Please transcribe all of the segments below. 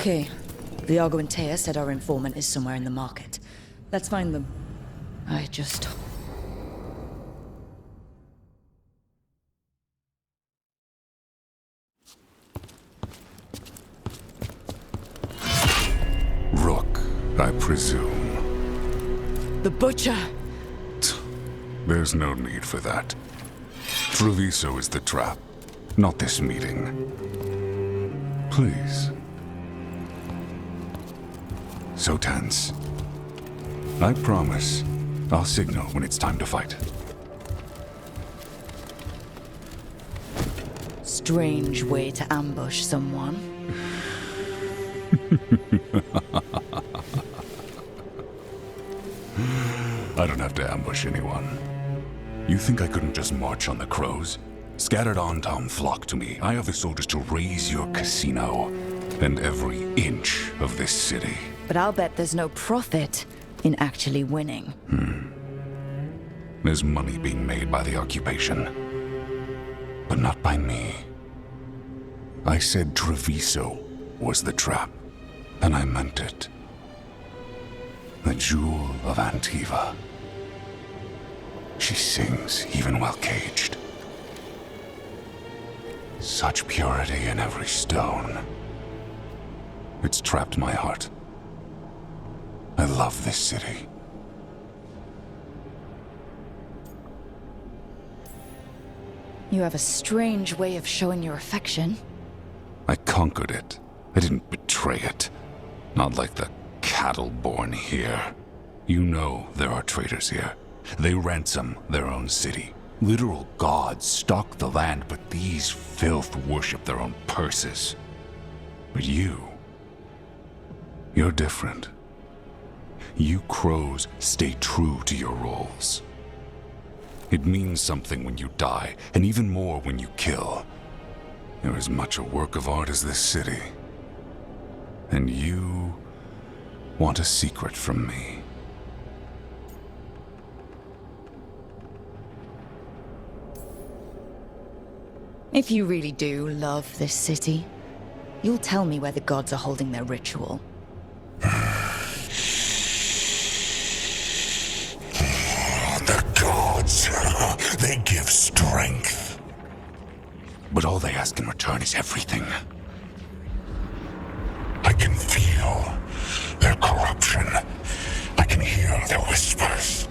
Okay. Viago and Taya said our informant is somewhere in the market. Let's find them. I just... Rook, I presume. The Butcher! There's no need for that. Treviso is the trap, not this meeting. Please. So tense. I promise, I'll signal when it's time to fight. Strange way to ambush someone. I don't have to ambush anyone. You think I couldn't just march on the crows? Scattered on town flock to me. I have the soldiers to raise your casino and every inch of this city. But I'll bet there's no profit in actually winning. There's money being made by the occupation, but not by me. I said Treviso was the trap, and I meant it. The jewel of Antiva. She sings even while caged. Such purity in every stone. It's trapped my heart. I love this city. You have a strange way of showing your affection. I conquered it. I didn't betray it. Not like the cattle born here. You know there are traitors here. They ransom their own city. Literal gods stalk the land, but these filth worship their own purses. But you're different. You crows stay true to your roles. It means something when you die, and even more when you kill. You're as much a work of art as this city. And you want a secret from me. If you really do love this city, you'll tell me where the gods are holding their ritual. The gods, they give strength. But all they ask in return is everything. I can feel their corruption. I can hear their whispers.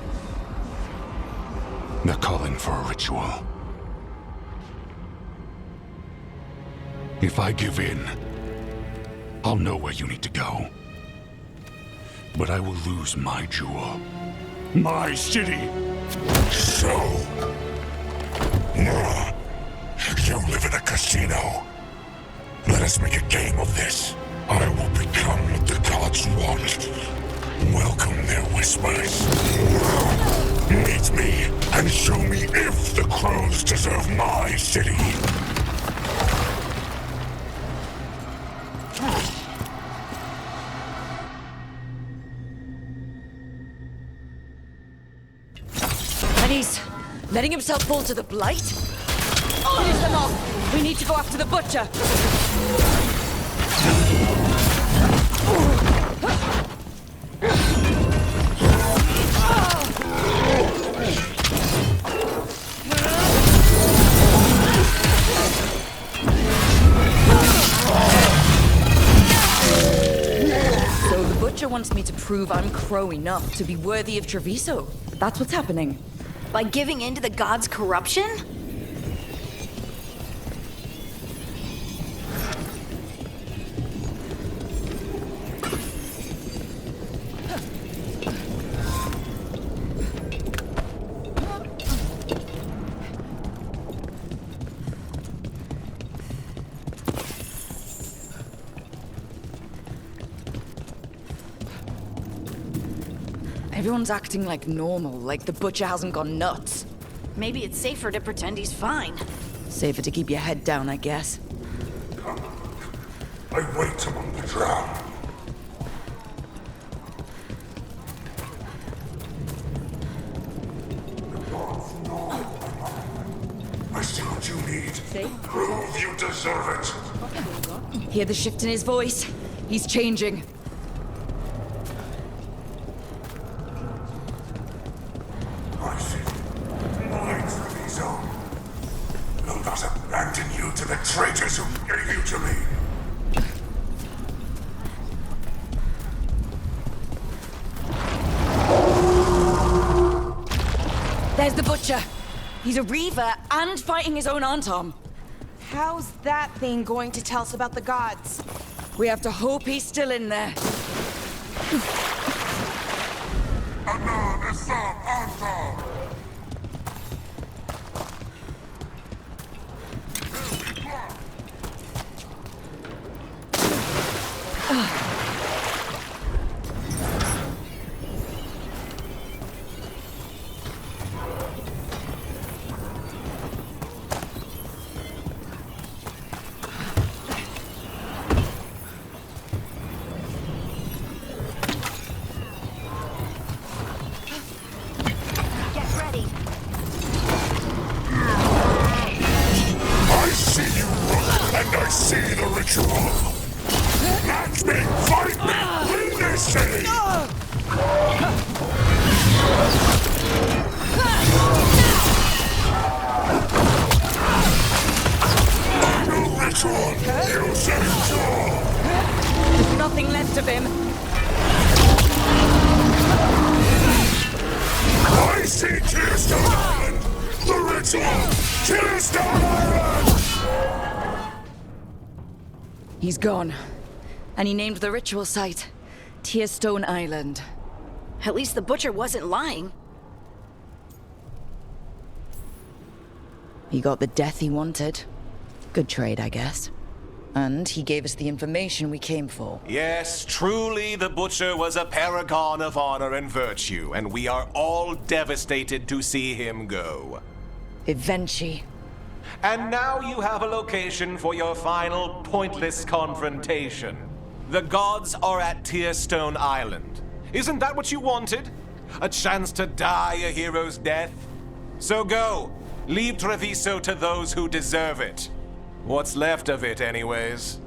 They're calling for a ritual. If I give in, I'll know where you need to go. But I will lose my jewel. My city! So... you live in a casino. Let us make a game of this. I will become what the gods want. Welcome their whispers. Meet me and show me if the crows deserve my city. And he's letting himself fall to the Blight? Finish them off! We need to go after the Butcher! So the Butcher wants me to prove I'm crow enough to be worthy of Treviso. That's what's happening. By giving in to the gods' corruption? Everyone's acting like normal, like the Butcher hasn't gone nuts. Maybe it's safer to pretend he's fine. Safer to keep your head down, I guess. I wait among the drowned. The gods know. I see what you need. See? Prove you deserve it. Hear the shift in his voice? He's changing. I see. Lies of his own. Will not abandon you to the traitors who gave you to me. There's the Butcher. He's a Reaver and fighting his own Antom. How's that thing going to tell us about the gods? We have to hope he's still in there. Get ready. I see you, Rook, and I see the ritual. Match me, fight me, win this city! A new ritual, you say sure. There's nothing left of him. I see Tearstone Island! The ritual! Tearstone Island! He's gone. And he named the ritual site Tearstone Island. At least the Butcher wasn't lying. He got the death he wanted. Good trade, I guess. And he gave us the information we came for. Yes, truly the Butcher was a paragon of honor and virtue, and we are all devastated to see him go. Eventually. And now you have a location for your final pointless confrontation. The gods are at Tearstone Island. Isn't that what you wanted? A chance to die a hero's death? So go. Leave Treviso to those who deserve it. What's left of it, anyways.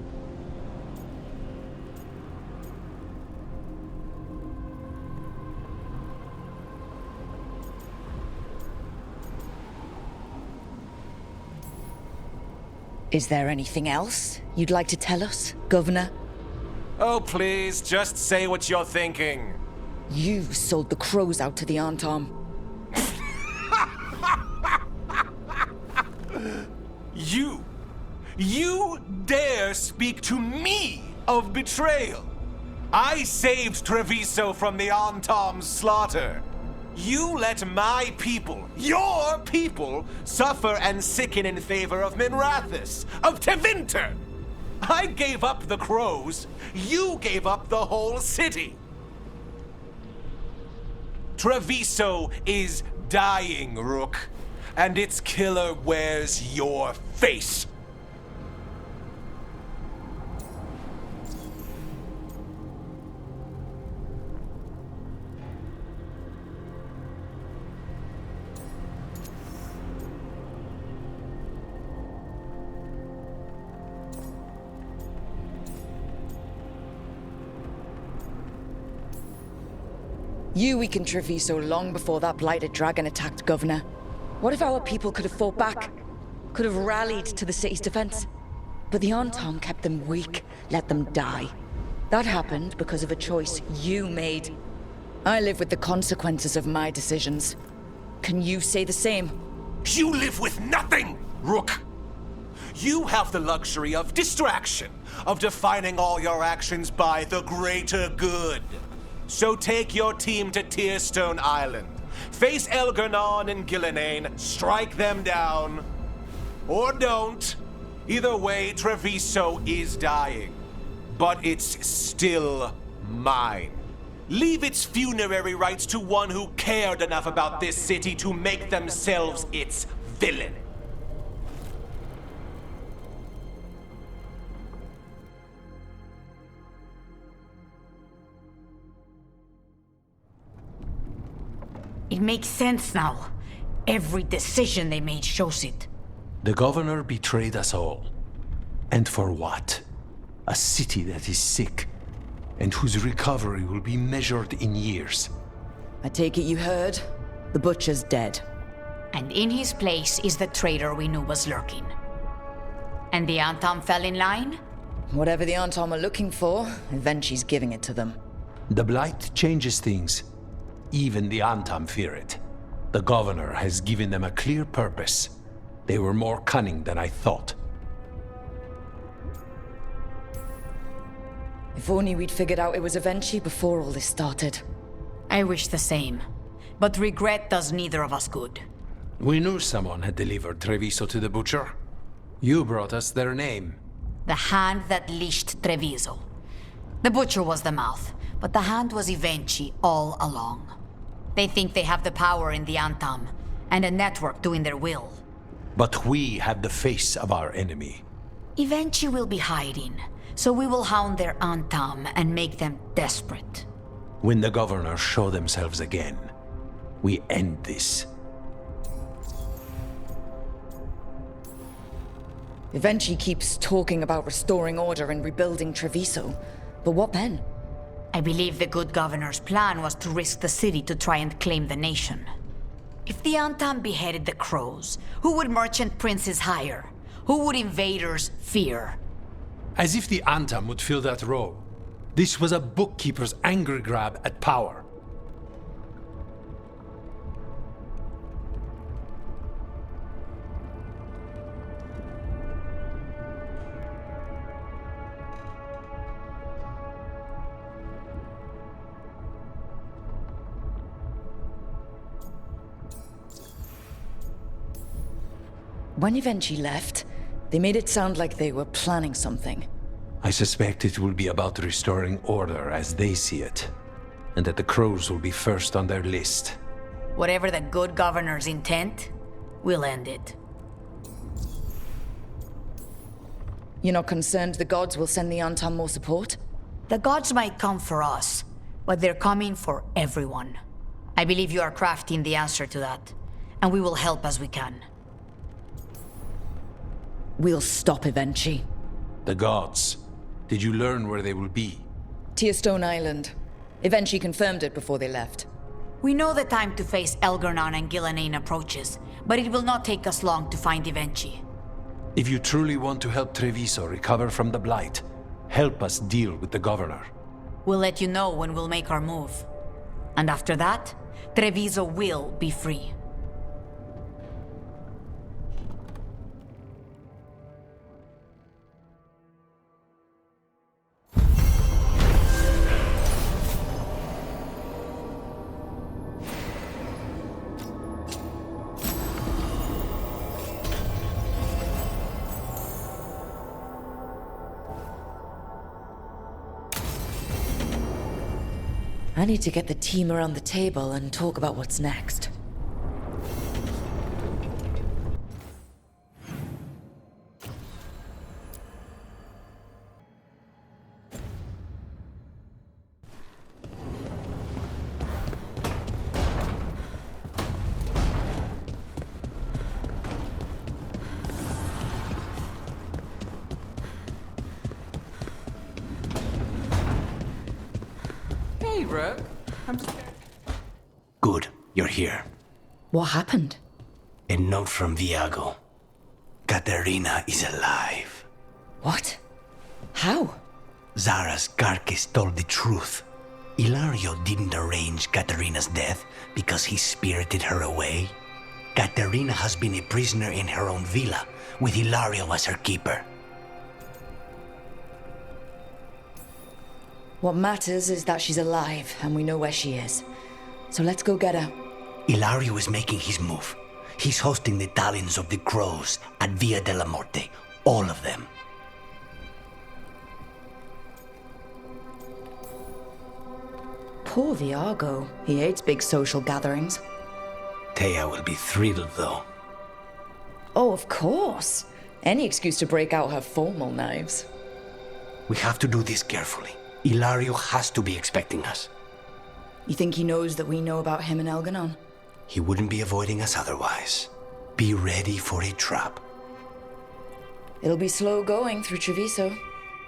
Is there anything else you'd like to tell us, Governor? Oh, please, just say what you're thinking. You sold the crows out to the Antom. You dare speak to me of betrayal? I saved Treviso from the Antom's slaughter. You let my people, your people, suffer and sicken in favor of Minrathous, of Tevinter. I gave up the crows. You gave up the whole city. Treviso is dying, Rook, and its killer wears your face. You weakened Treviso long before that blighted dragon attacked, Governor. What if our people could have fought back? Could have rallied to the city's defense? But the Antom kept them weak, let them die. That happened because of a choice you made. I live with the consequences of my decisions. Can you say the same? You live with nothing, Rook! You have the luxury of distraction, of defining all your actions by the greater good. So take your team to Tearstone Island. Face Elgernon and Gillenane, strike them down. Or don't. Either way, Treviso is dying. But it's still mine. Leave its funerary rites to one who cared enough about this city to make themselves its villain. It makes sense now. Every decision they made shows it. The governor betrayed us all. And for what? A city that is sick and whose recovery will be measured in years. I take it you heard? The Butcher's dead. And in his place is the traitor we knew was lurking. And the Antam fell in line? Whatever the Antom are looking for, Eventu's giving it to them. The Blight changes things. Even the Antam fear it. The Governor has given them a clear purpose. They were more cunning than I thought. If only we'd figured out it was Eventu before all this started. I wish the same. But regret does neither of us good. We knew someone had delivered Treviso to the Butcher. You brought us their name. The hand that leashed Treviso. The Butcher was the mouth, but the hand was Eventu all along. They think they have the power in the Antam, and a network doing their will. But we have the face of our enemy. Eventu will be hiding, so we will hound their Antam and make them desperate. When the Governors show themselves again, we end this. Eventu keeps talking about restoring order and rebuilding Treviso. But what then? I believe the good governor's plan was to risk the city to try and claim the nation. If the Antam beheaded the crows, who would merchant princes hire? Who would invaders fear? As if the Antam would fill that role. This was a bookkeeper's angry grab at power. When Eventu left, they made it sound like they were planning something. I suspect it will be about restoring order as they see it, and that the crows will be first on their list. Whatever the good governor's intent, we'll end it. You're not concerned the gods will send the Antam more support? The gods might come for us, but they're coming for everyone. I believe you are crafting the answer to that, and we will help as we can. We'll stop Eventu. The gods. Did you learn where they will be? Tearstone Island. Eventu confirmed it before they left. We know the time to face Elgarnon and Gillanane approaches, but it will not take us long to find Eventu. If you truly want to help Treviso recover from the Blight, help us deal with the Governor. We'll let you know when we'll make our move. And after that, Treviso will be free. I need to get the team around the table and talk about what's next. Hey, Rook. I'm just... Good, you're here. What happened? A note from Viago. Katerina is alive. What? How? Zara's carcass told the truth. Ilario didn't arrange Katerina's death because he spirited her away. Katerina has been a prisoner in her own villa, with Ilario as her keeper. What matters is that she's alive, and we know where she is. So let's go get her. Ilario is making his move. He's hosting the talents of the crows at Via della Morte. All of them. Poor Viago. He hates big social gatherings. Thea will be thrilled, though. Oh, of course. Any excuse to break out her formal knives. We have to do this carefully. Ilario has to be expecting us. You think he knows that we know about him and Elganon? He wouldn't be avoiding us otherwise. Be ready for a trap. It'll be slow going through Treviso.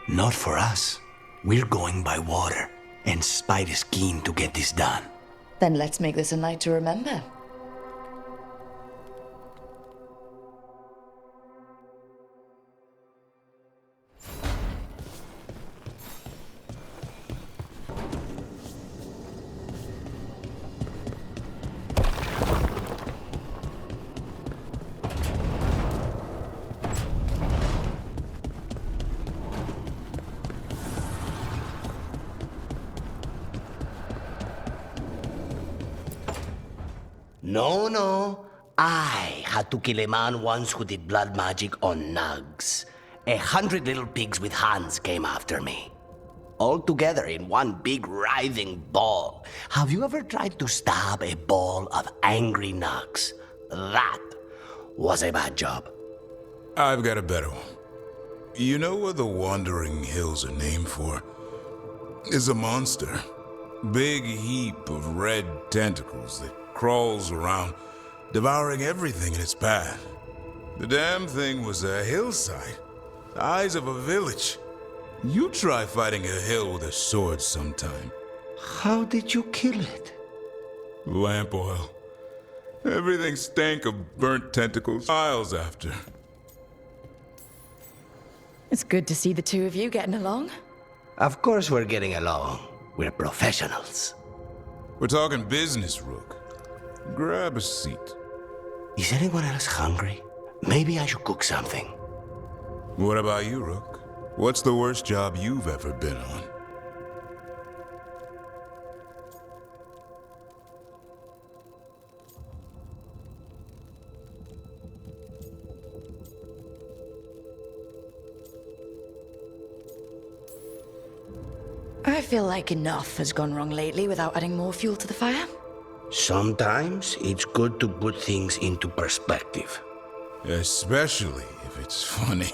Not for us. We're going by water, and Spite is keen to get this done. Then let's make this a night to remember. No. I had to kill a man once who did blood magic on nugs. 100 little pigs with hands came after me. All together in one big writhing ball. Have you ever tried to stab a ball of angry nugs? That was a bad job. I've got a better one. You know what the Wandering Hills are named for? It's a monster. Big heap of red tentacles that crawls around, devouring everything in its path. The damn thing was a hillside, the eyes of a village. You try fighting a hill with a sword sometime. How did you kill it? Lamp oil. Everything stank of burnt tentacles miles after. It's good to see the two of you getting along. Of course we're getting along. We're professionals. We're talking business, Rook. Grab a seat. Is anyone else hungry? Maybe I should cook something. What about you, Rook? What's the worst job you've ever been on? I feel like enough has gone wrong lately without adding more fuel to the fire. Sometimes it's good to put things into perspective. Especially if it's funny.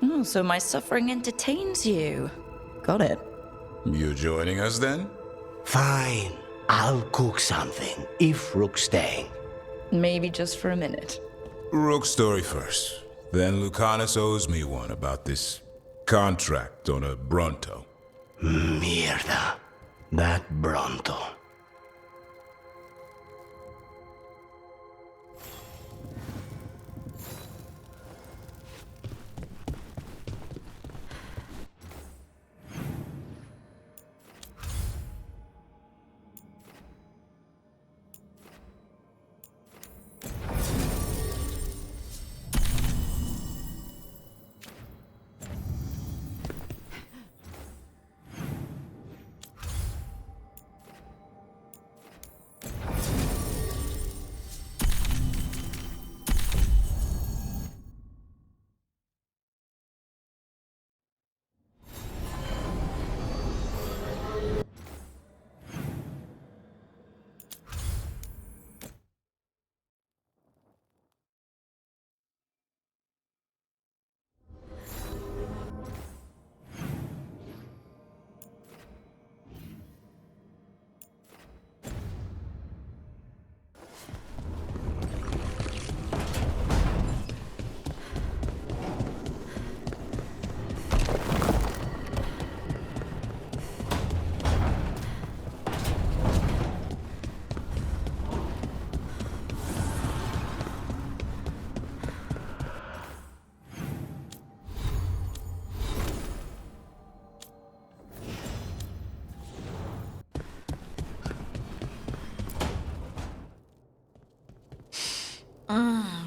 Oh, so my suffering entertains you. Got it. You joining us then? Fine. I'll cook something, if Rook's staying. Maybe just for a minute. Rook's story first. Then Lucanus owes me one about this contract on a Bronto. Mierda. That Bronto.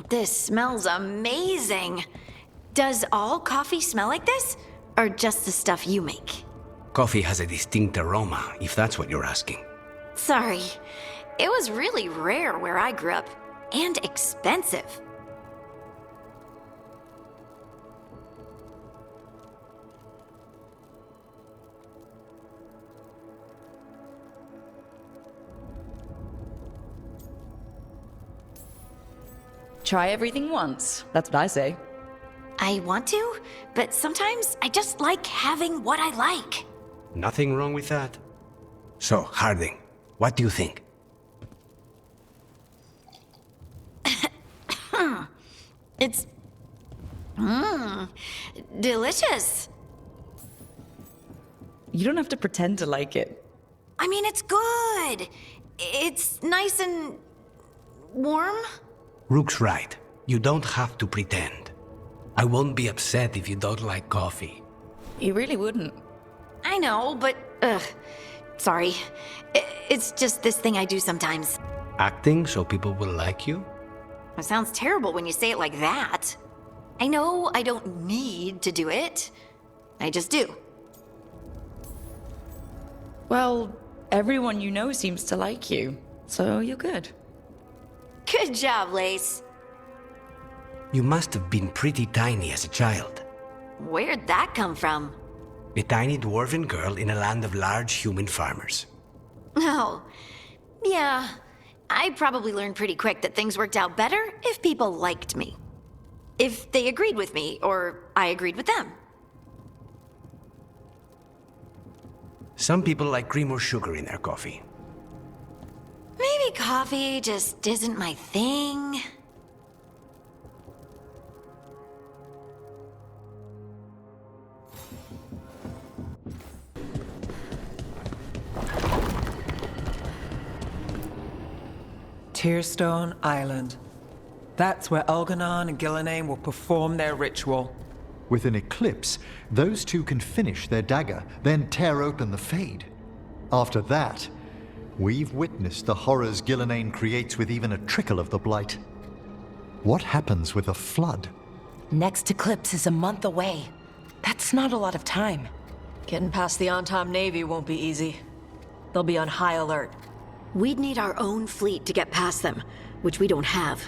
This smells amazing. Does all coffee smell like this? Or just the stuff you make? Coffee has a distinct aroma, if that's what you're asking. Sorry. It was really rare where I grew up. And expensive. Try everything once. That's what I say. I want to, but sometimes I just like having what I like. Nothing wrong with that. So, Harding, what do you think? It's... delicious. You don't have to pretend to like it. I mean, it's good. It's nice and warm. Rook's right. You don't have to pretend. I won't be upset if you don't like coffee. You really wouldn't. I know, but sorry. It's just this thing I do sometimes. Acting so people will like you? It sounds terrible when you say it like that. I know I don't need to do it. I just do. Well, everyone you know seems to like you, so you're good. Good job, Lace. You must have been pretty tiny as a child. Where'd that come from? A tiny dwarven girl in a land of large human farmers. Oh, yeah. I probably learned pretty quick that things worked out better if people liked me. If they agreed with me, or I agreed with them. Some people like cream or sugar in their coffee. Maybe coffee just isn't my thing. Tearstone Island. That's where Elganon and Gillenane will perform their ritual. With an eclipse, those two can finish their dagger, then tear open the Fade. After that, we've witnessed the horrors Gillenane creates with even a trickle of the Blight. What happens with a flood? Next eclipse is a month away. That's not a lot of time. Getting past the Antom Navy won't be easy. They'll be on high alert. We'd need our own fleet to get past them, which we don't have.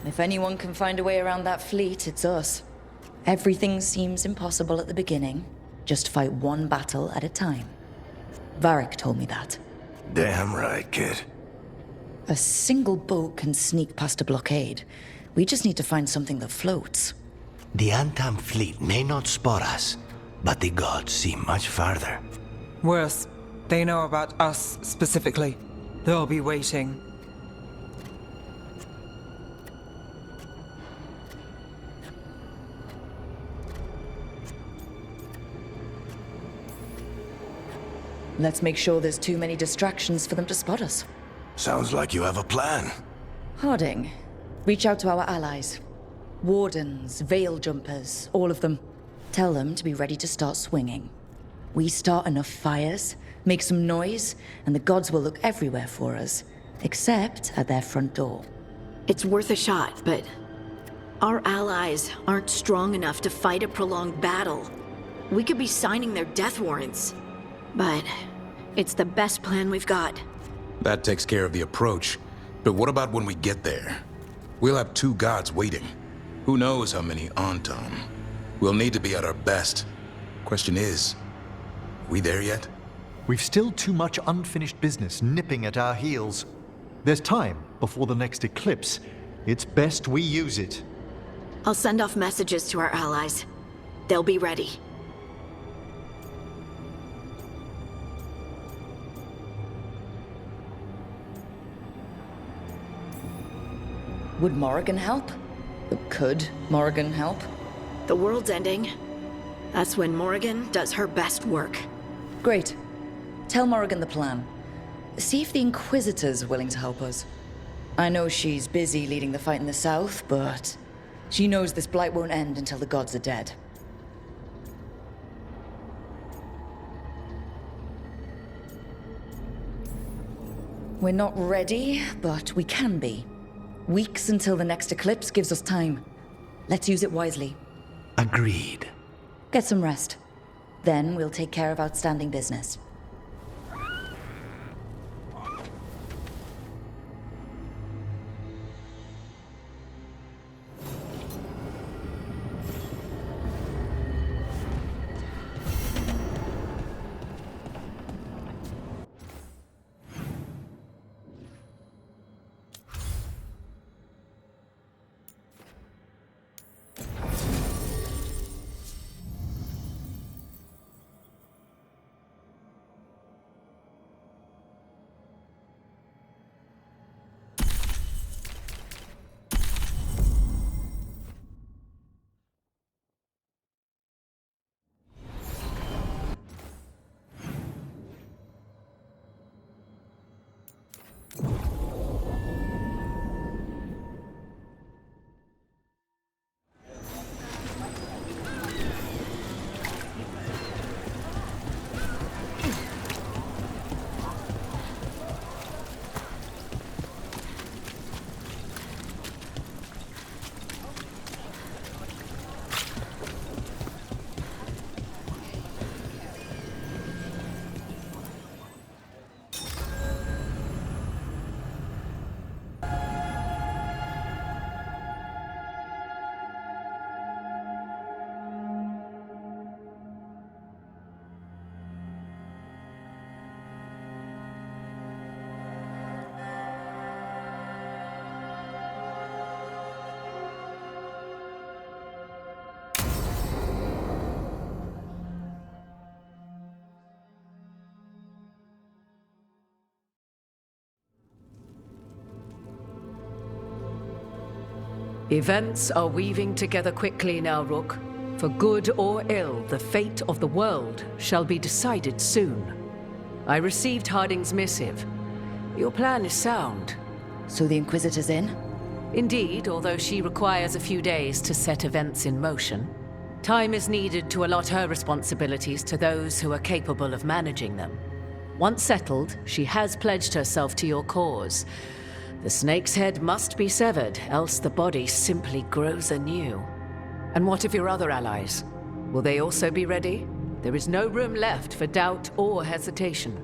If anyone can find a way around that fleet, it's us. Everything seems impossible at the beginning. Just fight one battle at a time. Varric told me that. Damn right, kid. A single boat can sneak past a blockade. We just need to find something that floats. The Antam fleet may not spot us, but the gods see much farther. Worse, they know about us specifically. They'll be waiting. Let's make sure there's too many distractions for them to spot us. Sounds like you have a plan. Harding, reach out to our allies. Wardens, veil jumpers, all of them. Tell them to be ready to start swinging. We start enough fires, make some noise, and the gods will look everywhere for us, except at their front door. It's worth a shot, but our allies aren't strong enough to fight a prolonged battle. We could be signing their death warrants, but it's the best plan we've got. That takes care of the approach, but what about when we get there? We'll have two gods waiting. Who knows how many Antom? We'll need to be at our best. Question is, we there yet? We've still too much unfinished business nipping at our heels. There's time before the next eclipse. It's best we use it. I'll send off messages to our allies. They'll be ready. Would Morrigan help? Could Morrigan help? The world's ending. That's when Morrigan does her best work. Great. Tell Morrigan the plan. See if the Inquisitor's willing to help us. I know she's busy leading the fight in the south, but she knows this blight won't end until the gods are dead. We're not ready, but we can be. Weeks until the next eclipse gives us time. Let's use it wisely. Agreed. Get some rest. Then we'll take care of outstanding business. Events are weaving together quickly now, Rook. For good or ill, the fate of the world shall be decided soon. I received Harding's missive. Your plan is sound. So the Inquisitor's in? Indeed, although she requires a few days to set events in motion. Time is needed to allot her responsibilities to those who are capable of managing them. Once settled, she has pledged herself to your cause. The snake's head must be severed, else the body simply grows anew. And what of your other allies? Will they also be ready? There is no room left for doubt or hesitation.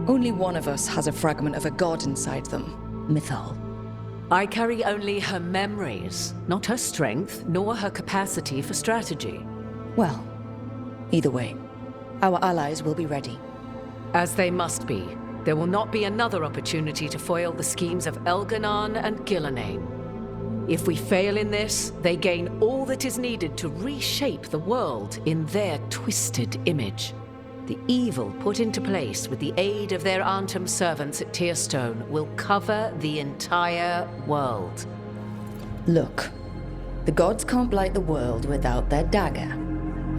Only one of us has a fragment of a god inside them. Mythal. I carry only her memories, not her strength, nor her capacity for strategy. Well, either way, our allies will be ready. As they must be. There will not be another opportunity to foil the schemes of Elganon and Gillenane. If we fail in this, they gain all that is needed to reshape the world in their twisted image. The evil put into place with the aid of their Arnhem servants at Tearstone will cover the entire world. Look, the gods can't blight the world without their dagger.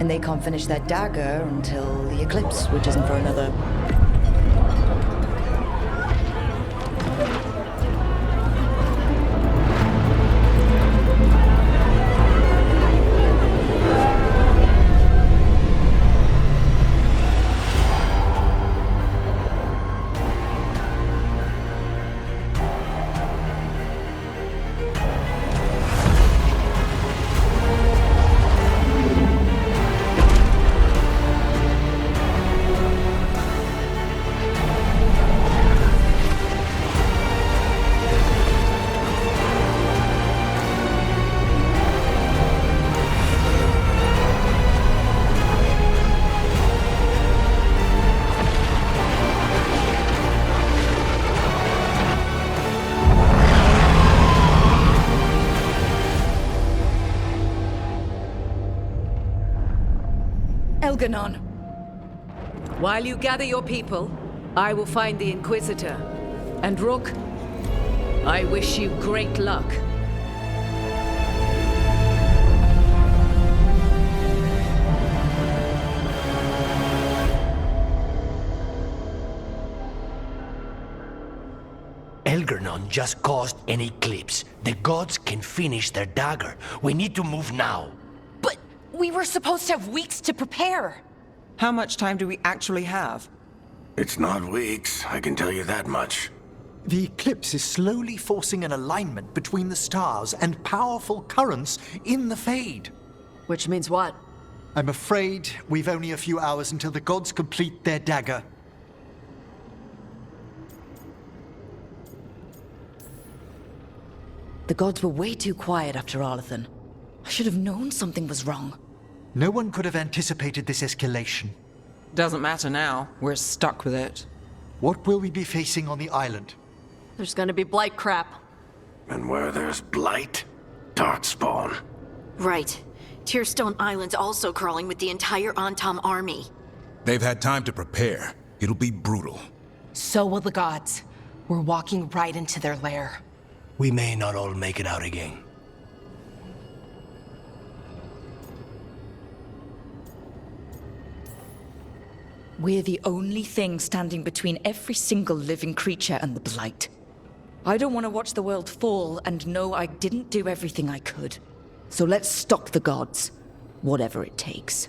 And they can't finish their dagger until the eclipse, which isn't for another... Elganon. While you gather your people, I will find the Inquisitor. And Rook, I wish you great luck. Elganon just caused an eclipse. The gods can finish their dagger. We need to move now. But we were supposed to have weeks to prepare. How much time do we actually have? It's not weeks, I can tell you that much. The eclipse is slowly forcing an alignment between the stars and powerful currents in the Fade. Which means what? I'm afraid we've only a few hours until the gods complete their dagger. The gods were way too quiet after Arlathan. I should have known something was wrong. No one could have anticipated this escalation. Doesn't matter now. We're stuck with it. What will we be facing on the island? There's gonna be blight crap. And where there's blight, darkspawn. Right. Tearstone Island's also crawling with the entire Antam army. They've had time to prepare. It'll be brutal. So will the gods. We're walking right into their lair. We may not all make it out again. We're the only thing standing between every single living creature and the Blight. I don't want to watch the world fall and know I didn't do everything I could. So let's stop the gods, whatever it takes.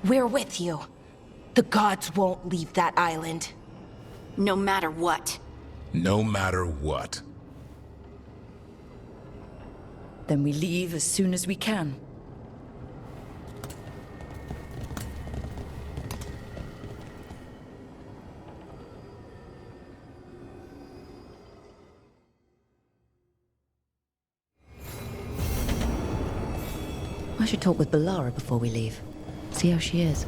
We're with you. The gods won't leave that island. No matter what. No matter what. Then we leave as soon as we can. I should talk with Balara before we leave. See how she is.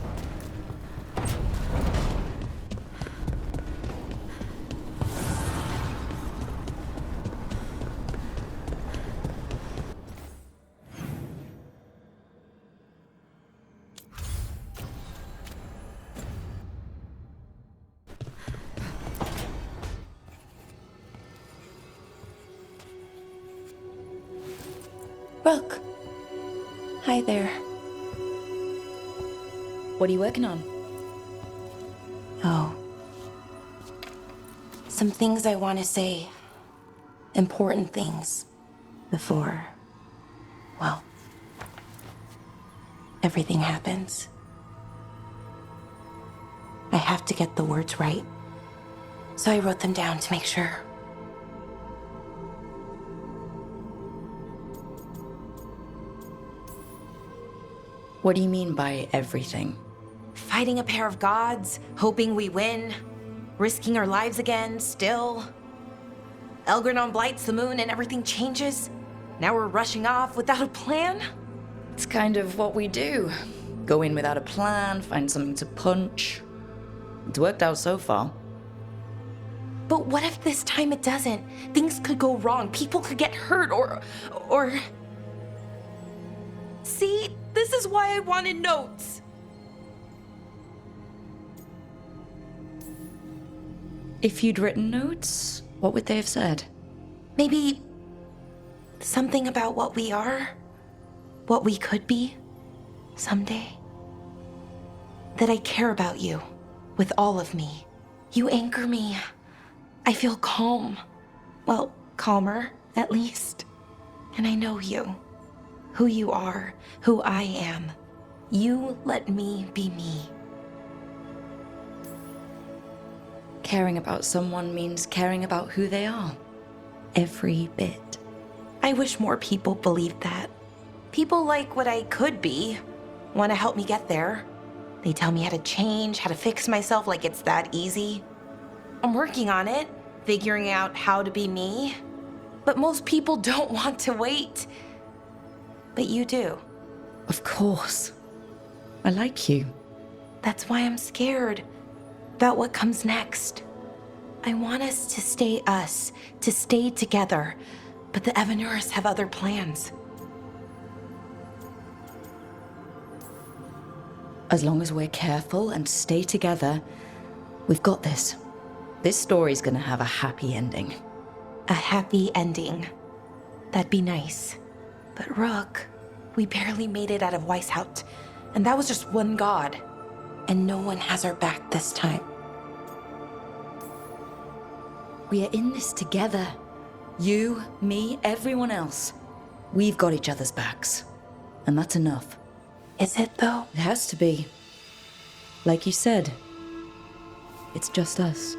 Rook. Hi there. What are you working on? Oh. Some things I want to say. Important things. Before, well, everything happens. I have to get the words right. So I wrote them down to make sure. What do you mean by everything? Fighting a pair of gods, hoping we win, risking our lives again, still. Elgranon blights the moon and everything changes. Now we're rushing off without a plan? It's kind of what we do. Go in without a plan, find something to punch. It's worked out so far. But what if this time it doesn't? Things could go wrong. People could get hurt or... See? This is why I wanted notes. If you'd written notes, what would they have said? Maybe something about what we are, what we could be someday. That I care about you with all of me. You anchor me. I feel calm. Well, calmer, at least. And I know you. Who you are, who I am. You let me be me. Caring about someone means caring about who they are. Every bit. I wish more people believed that. People like what I could be, want to help me get there. They tell me how to change, how to fix myself like it's that easy. I'm working on it, figuring out how to be me. But most people don't want to wait. But you do. Of course. I like you. That's why I'm scared about what comes next. I want us to stay together, but the Evanurs have other plans. As long as we're careful and stay together, we've got this. This story's gonna have a happy ending. A happy ending. That'd be nice. But Rook, we barely made it out of Weishaupt, and that was just one god. And no one has our back this time. We are in this together. You, me, everyone else. We've got each other's backs. And that's enough. Is it though? It has to be. Like you said, it's just us.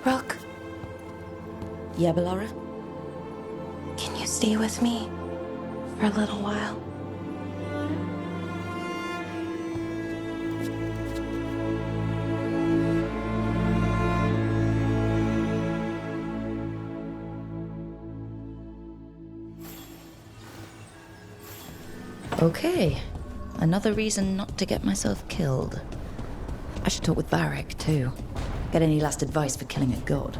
Rook. Yeah, Bellara? Can you stay with me for a little while? Okay. Another reason not to get myself killed. I should talk with Varric, too. Get any last advice for killing a god.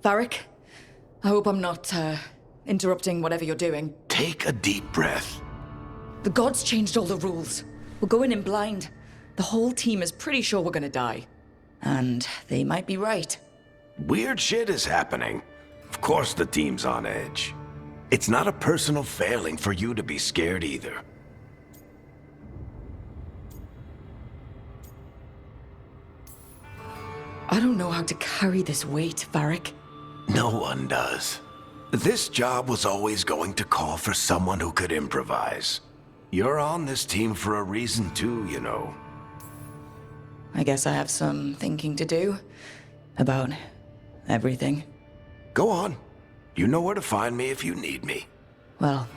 Varric, I hope I'm not, interrupting whatever you're doing. Take a deep breath. The gods changed all the rules. We're going in blind. The whole team is pretty sure we're gonna die. And they might be right. Weird shit is happening. Of course the team's on edge. It's not a personal failing for you to be scared either. I don't know how to carry this weight, Varric. No one does. This job was always going to call for someone who could improvise. You're on this team for a reason too, you know. I guess I have some thinking to do. About everything. Go on. You know where to find me if you need me. Well,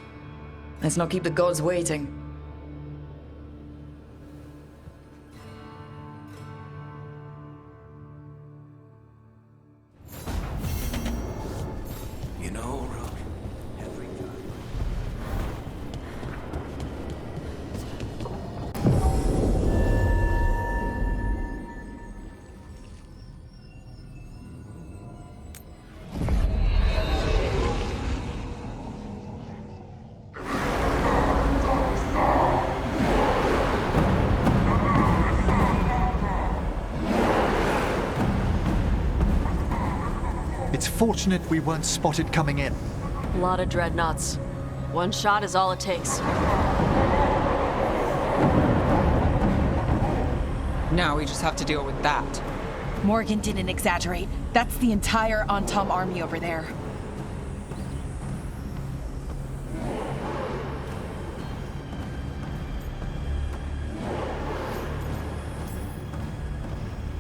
let's not keep the gods waiting. You know, Rook, every It's fortunate we weren't spotted coming in. A lot of dreadnoughts. One shot is all it takes. Now we just have to deal with that. Morgan didn't exaggerate. That's the entire Antom army over there.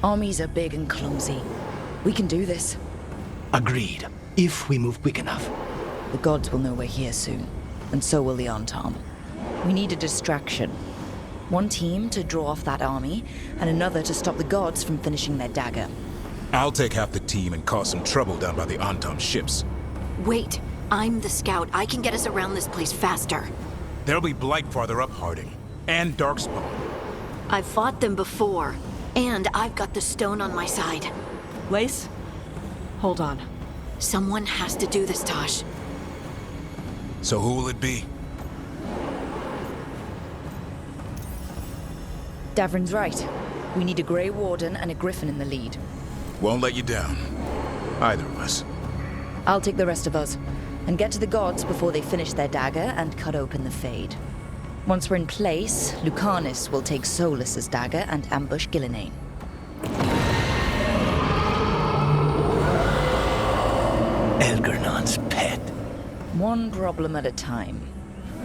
Armies are big and clumsy. We can do this. Agreed. If we move quick enough. The gods will know we're here soon, and so will the Antom. We need a distraction. One team to draw off that army, and another to stop the gods from finishing their dagger. I'll take half the team and cause some trouble down by the Antom ships. Wait, I'm the scout. I can get us around this place faster. There'll be Blight farther up, Harding. And Darkspawn. I've fought them before, and I've got the stone on my side. Lace? Hold on. Someone has to do this, Tosh. So who will it be? Davrin's right. We need a Grey Warden and a Griffin in the lead. Won't let you down. Either of us. I'll take the rest of us, and get to the gods before they finish their dagger and cut open the Fade. Once we're in place, Lucanus will take Solus's dagger and ambush Gillenane. Elgernon's pet. One problem at a time.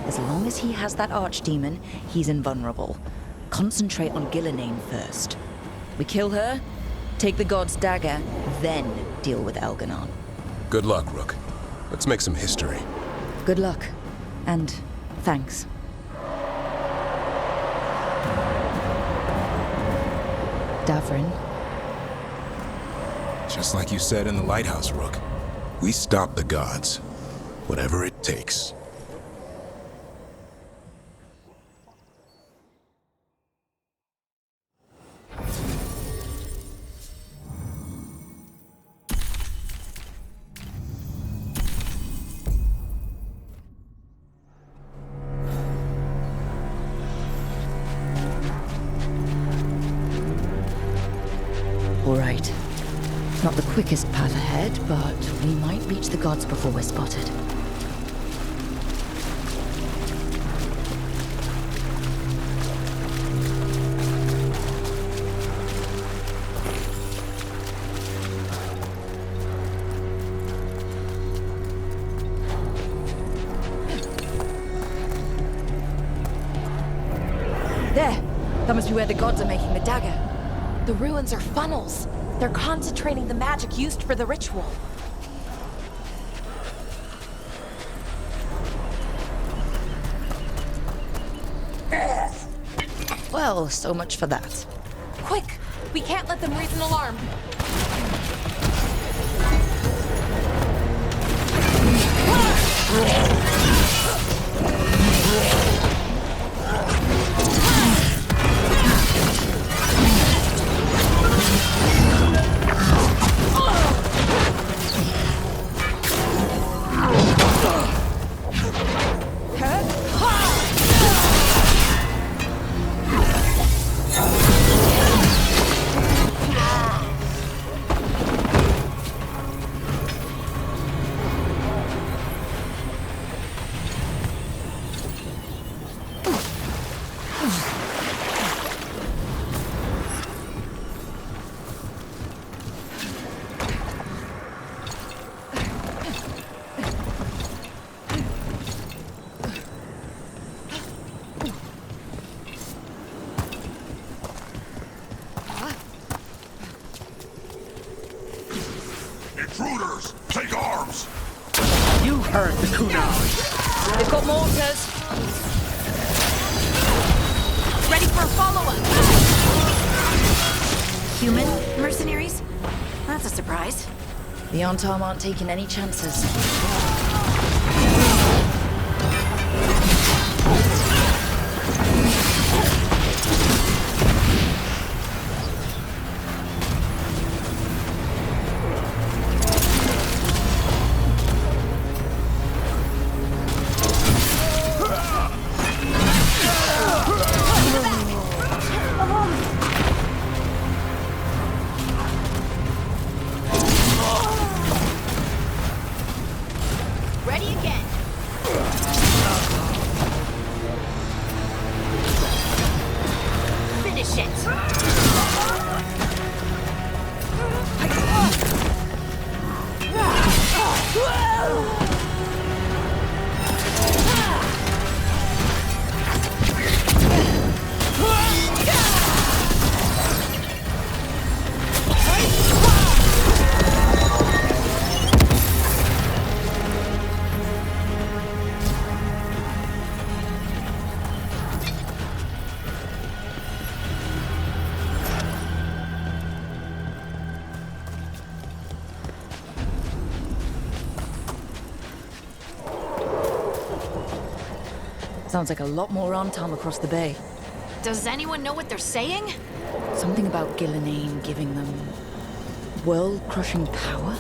As long as he has that archdemon, he's invulnerable. Concentrate on Gillenane first. We kill her, take the god's dagger, then deal with Elganon. Good luck, Rook. Let's make some history. Good luck. And thanks. Davrin. Just like you said in the lighthouse, Rook. We stop the gods. Whatever it takes. All right. Not the quickest path ahead, but we might reach the gods before we're spotted. There! That must be where the gods are making the dagger. The ruins are funnels. They're concentrating the magic used for the ritual. Well, so much for that. Quick! We can't let them raise an alarm. Intruders, take arms! You heard the Kunai. They've got mortars. Ready for a follow-up. Human mercenaries? That's a surprise. The Antom aren't taking any chances. shit! Sounds like a lot more Antom across the bay. Does anyone know what they're saying? Something about Gillenane giving them world-crushing power?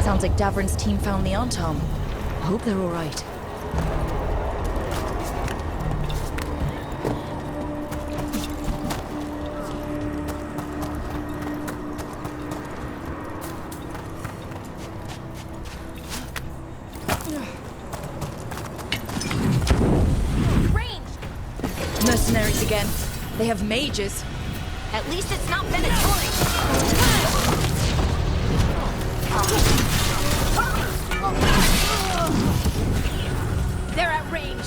Sounds like Davrin's team found the Antom. I hope they're all right. Mercenaries again. They have mages. At least it's not Venatori. They're at range.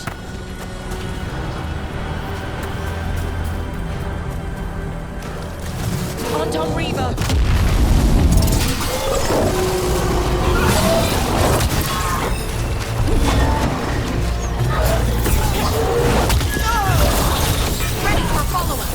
Anton Reaver. Ready for follow-up.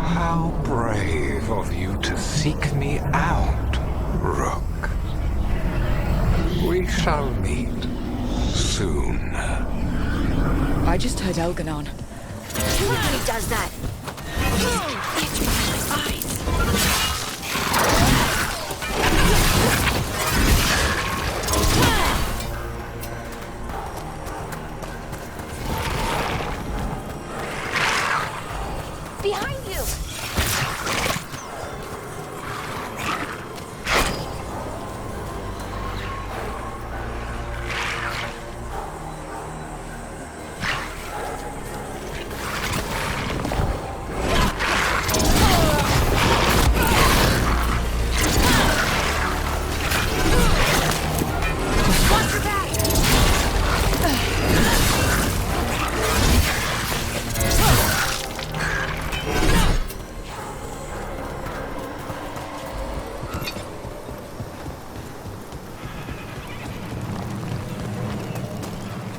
How brave of you to seek me out, Rook. We shall meet soon. I just heard Elganon. He does that. Itch my eyes. Behind you! Watch your back!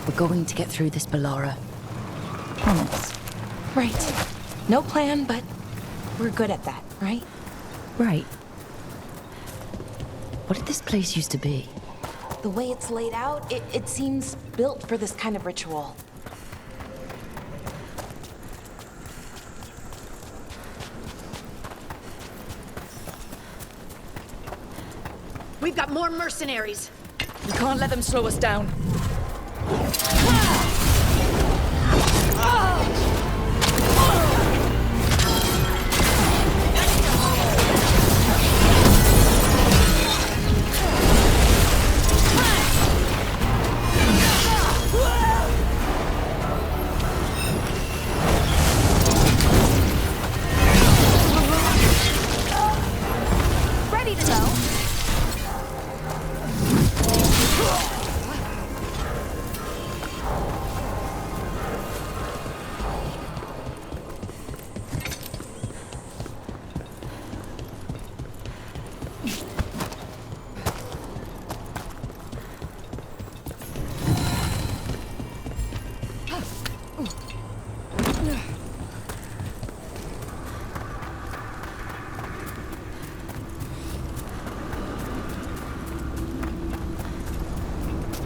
We're going to get through this, Bellara. Promise. Right. No plan, but we're good at that, right? Right. What did this place used to be? The way it's laid out, it seems built for this kind of ritual. We've got more mercenaries. We can't let them slow us down. Ready to go.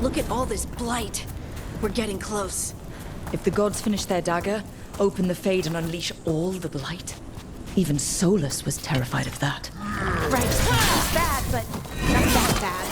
Look at all this blight. We're getting close. If the gods finish their dagger, open the Fade and unleash all the blight. Even Solus was terrified of that. Right. It's bad, but not that bad.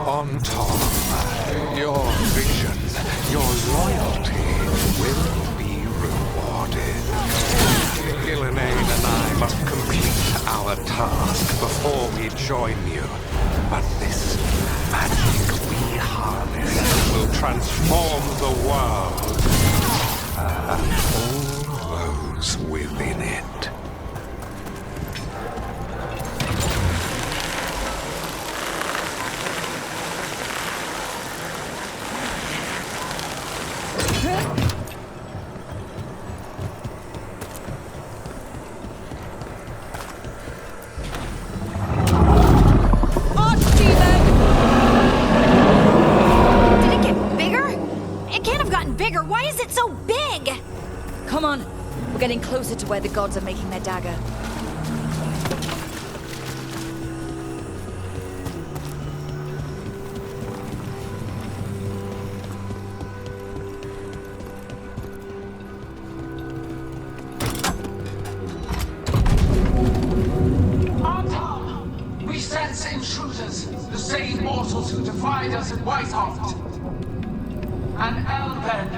On Tom, your vision, your loyalty will be rewarded. Gillenane and I must complete our task before we join you. But this magic we harness will transform the world and all those within it. Come on, we're getting closer to where the gods are making their dagger. We sense intruders, the same mortals who defied us at Whitehart. An Elven,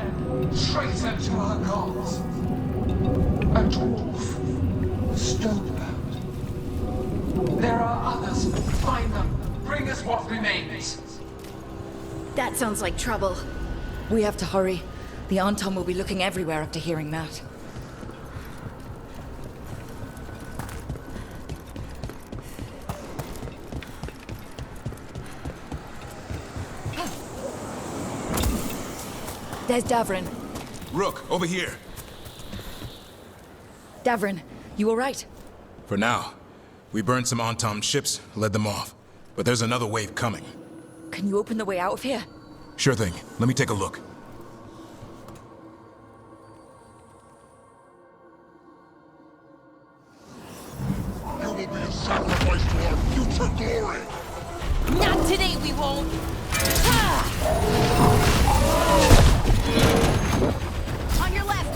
traitor to our gods. A dwarf, stonebound. There are others. Find them. Bring us what remains. That sounds like trouble. We have to hurry. The Anton will be looking everywhere after hearing that. There's Davrin. Rook, over here. Davrin, you all right? For now. We burned some Antom ships, led them off. But there's another wave coming. Can you open the way out of here? Sure thing. Let me take a look. You will be a sacrifice to our future glory! Not today, we won't! On your left!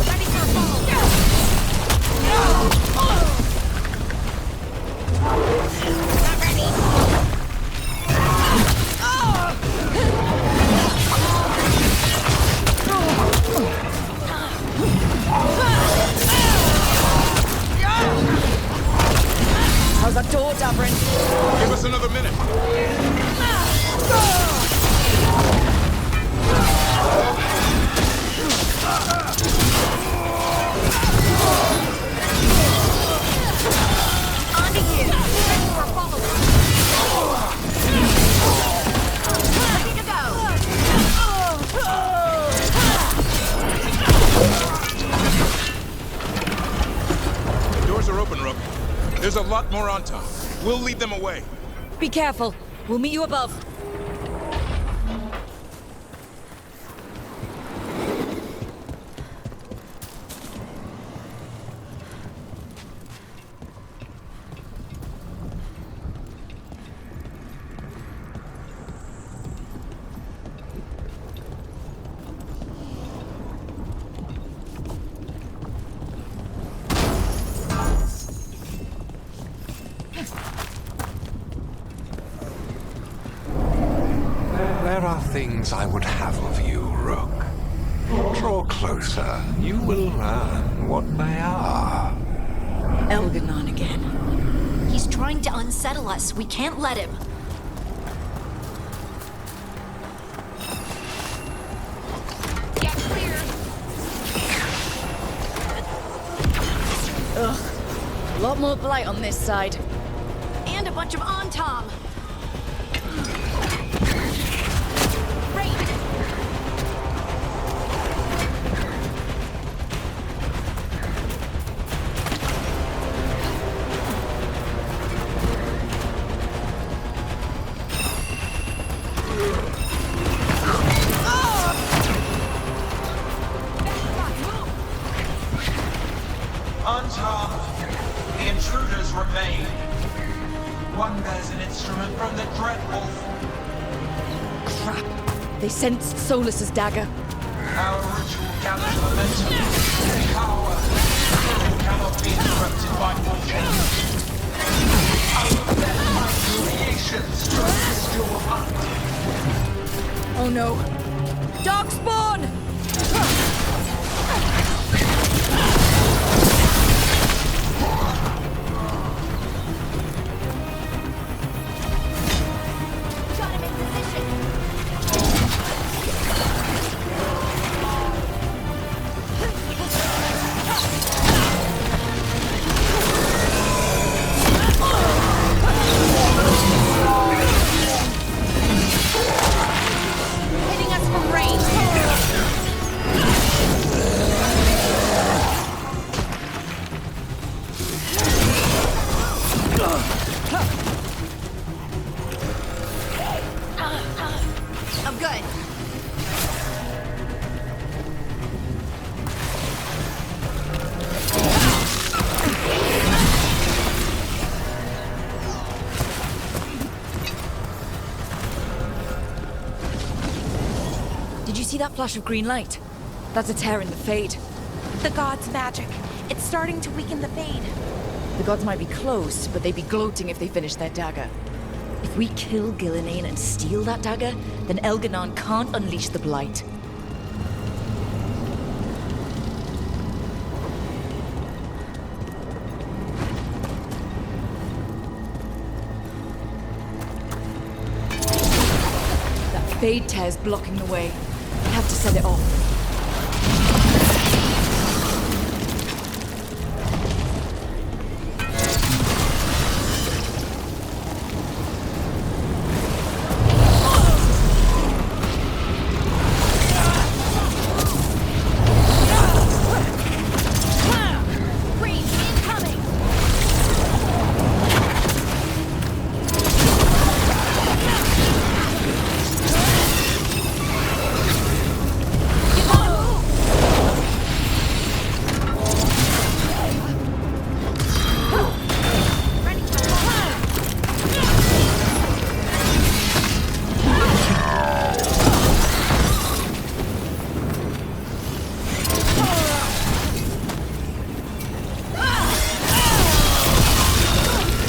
Ready for a fall! Not ready! How's that door, Davrin? Give us another minute. Onto you! Ready for a follow-up! Ready to go! Doors are open, Rook. There's a lot more on top. We'll lead them away. Be careful. We'll meet you above. There are things I would have of you, Rook. Draw closer. You will learn what they are. Elganon again. He's trying to unsettle us. We can't let him. Get clear. Ugh. A lot more blight on this side. And a bunch of Antom. Right. Crap. They sensed Solus's dagger. Our ritual gathers momentum. Power. It cannot be interrupted by motion. I will let my creations to assist your hunt. Oh no. Darkspawn! Hitting us from range. I'm good. Did you see that flash of green light? That's a tear in the Fade. The god's magic. It's starting to weaken the Fade. The gods might be close, but they'd be gloating if they finished their dagger. If we kill Gillenane and steal that dagger, then Elganon can't unleash the Blight. That Fade tear's blocking the way. We have to set it off.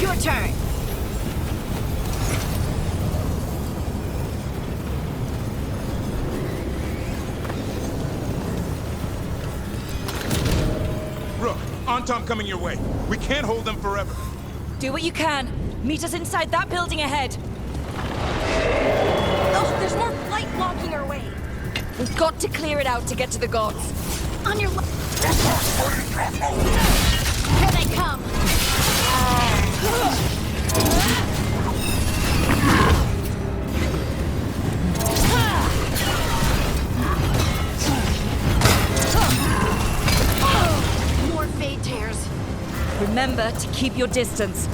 Your turn. Rook, Antom coming your way. We can't hold them forever. Do what you can. Meet us inside that building ahead. Oh, there's more light blocking our way. We've got to clear it out to get to the gods. On your left. Here they come. More Fade tears. Remember to keep your distance.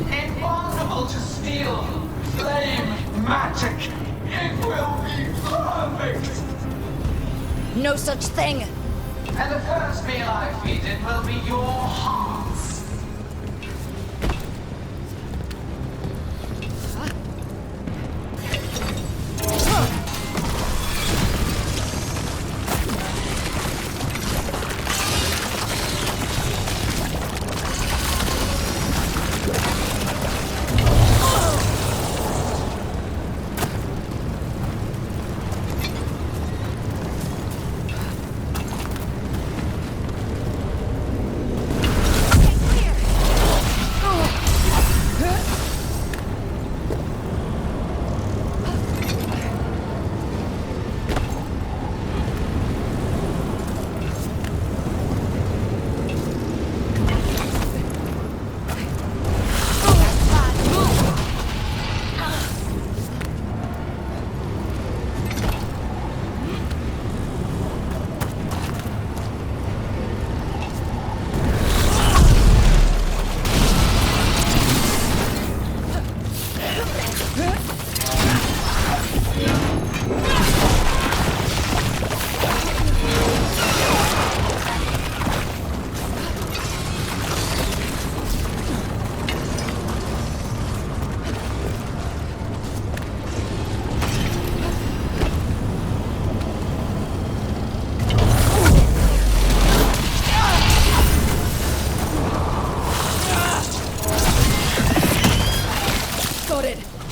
Impossible to steal. Flame magic. It will be perfect. No such thing. And the first meal I feed it will be your hearts.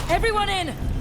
Everyone in!